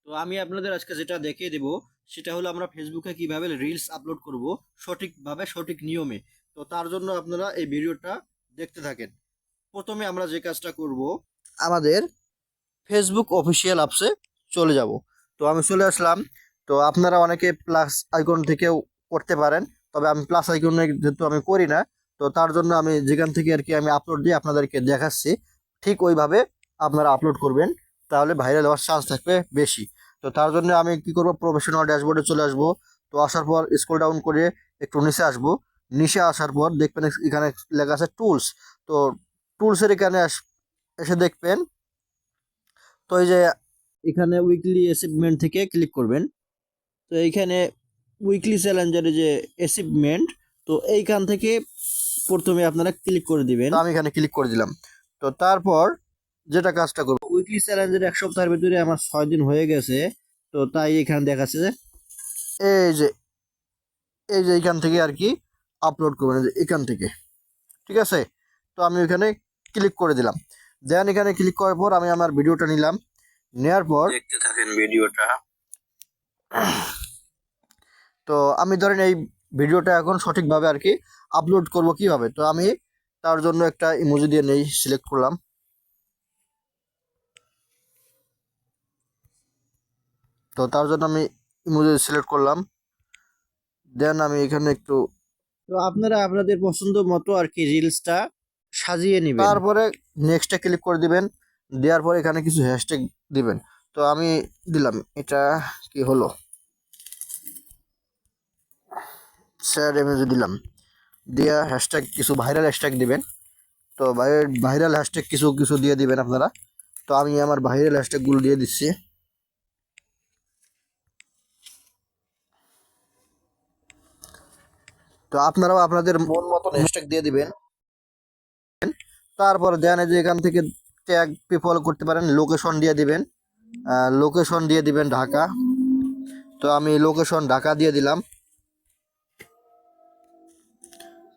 তো আমি আপনাদের আজকে যেটা দেখিয়ে দেব সেটা হলো আমরা ফেসবুকে কিভাবে রিলস আপলোড করব সঠিকভাবে সঠিক নিয়মে। তো তার জন্য আপনারা এই ভিডিওটা দেখতে থাকেন। প্রথমে আমরা যে কাজটা করব, আমাদের ফেসবুক অফিসিয়াল অ্যাপসে চলে যাব। তো আমি চলে আসলাম। তো আপনারা অনেকে প্লাস আইকন থেকেও করতে পারেন, তবে আমি প্লাস আইকনে যেহেতু আমি করি না, তো তার জন্য আমি যেখান থেকে আর কি আমি আপলোড দিয়ে আপনাদেরকে দেখাচ্ছি ঠিক ওইভাবে আপনারা আপলোড করবেন, তাহলে ভাইরাল হওয়ার চান্স থাকবে বেশি। তো তার জন্য আমি কি করব, প্রফেশনাল ড্যাশবোর্ডে চলে আসব। তো আসার পর স্ক্রল ডাউন করে একটু নিচে আসব। নিচে আসার পর দেখবেন এখানে লেখা আছে টুলস। তো টুলসের এখানে এসে দেখবেন, তো এই যে এখানে উইকলি অ্যাচিভমেন্ট থেকে ক্লিক করবেন। তো এইখানে উইকলি চ্যালেঞ্জের যে অ্যাচিভমেন্ট, তো এইখান থেকে প্রথমে আপনারা ক্লিক করে দিবেন। তো আমি এখানে ক্লিক করে দিলাম। তো তারপর যেটা কাজটা করব, উইকলি চ্যালেঞ্জের 1 সপ্তাহের ভিতরে আমার 6 দিন হয়ে গেছে। তো তাই এখানে দেখাচ্ছে যে এই যে এইখান থেকে আর কি আপলোড করবেন, এই যে এখান থেকে। ঠিক আছে, তো আমি এখানে ক্লিক করে দিলাম। দেন এখানে ক্লিক করার পর আমি আমার ভিডিওটা নিলাম। নেওয়ার পর দেখতে থাকেন ভিডিওটা। তো আমি ধরেন এই ভিডিওটা এখন সঠিকভাবে আর কি আপলোড করব কিভাবে, তো আমি তার জন্য একটা ইমোজি দিয়ে নেই সিলেক্ট করলাম। তো তার জন্য আমি ইমোজি সিলেক্ট করলাম। দেন আমি এখানে একটু, তো আপনারা আপনাদের পছন্দ মতো আর কি রিলসটা সাজিয়ে নেবেন। তারপরে নেক্সটে ক্লিক করে দিবেন। দেওয়ার পরে এখানে কিছু হ্যাশট্যাগ দিবেন। তো আমি দিলাম, এটা কি হলো, স্যার ইমোজি দিলাম। দিয়া হ্যাশট্যাগ কিছু ভাইরাল হ্যাশট্যাগ দিবেন। তো ভাইরাল হ্যাশট্যাগ কিছু কিছু দিয়ে দিবেন আপনারা। তো আমি আমার ভাইরাল হ্যাশট্যাগুলো দিয়ে দিচ্ছি। তো আপনারাও আপনাদের মন মতন হ্যাশট্যাগ দিয়ে দিবেন। তারপর দেন যে এখান থেকে ট্যাগ পিপল করতে পারেন, লোকেশন দিয়ে দিবেন। লোকেশন দিয়ে দিবেন ঢাকা। তো আমি লোকেশন ঢাকা দিয়ে দিলাম।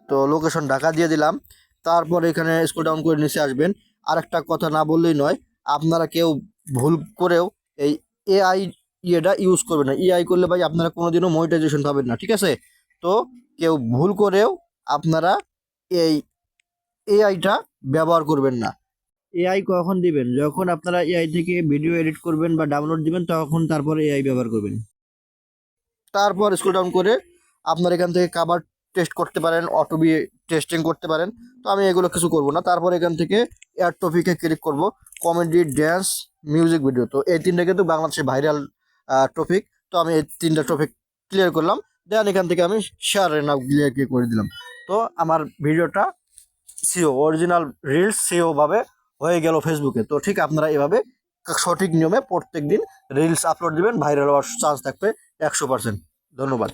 তো লোকেশন ঢাকা দিয়ে দিলাম। তারপর এখানে স্ক্রল ডাউন করে নিচে আসবেন। আর একটা কথা না বললেই নয়, আপনারা কেউ ভুল করেও এই এআই ইয়েটা ইউজ করবেন না। এআই করলে ভাই আপনারা কোনোদিনও মনিটাইজেশন পাবেন না, ঠিক আছে? তো কেউ ভুল করেও আপনারা এই এআইটা ব্যবহার করবেন না। এআই কখন দিবেন? যখন আপনারা এআই থেকে ভিডিও এডিট করবেন বা ডাউনলোড দিবেন, তখন তারপর এআই ব্যবহার করবেন। তারপর স্ক্রল ডাউন করে আপনার এখান থেকে কাভার টেস্ট করতে পারেন, অটোবি টেস্টিং করতে পারেন। তো আমি এগুলো কিছু করব না। তারপর এখান থেকে এয়ার টপিকে ক্লিক করব, কমেডি, ড্যান্স, মিউজিক ভিডিও। তো এই তিনটা কিন্তু বাংলাদেশে ভাইরাল টপিক। তো আমি এই তিনটা টপিক ক্লিয়ার করলাম। দেন এখান থেকে আমি শেয়ার নাও ক্লিয়ার করে দিলাম। তো আমার ভিডিওটা সিও অরিজিনাল রিলস সিও ভাবে হয়ে গেল ফেসবুকে। তো ঠিক আপনারা এভাবে সঠিক নিয়মে প্রত্যেক দিন রিলস আপলোড দিবেন, ভাইরাল হওয়ার চান্স থাকবে 100%। ধন্যবাদ।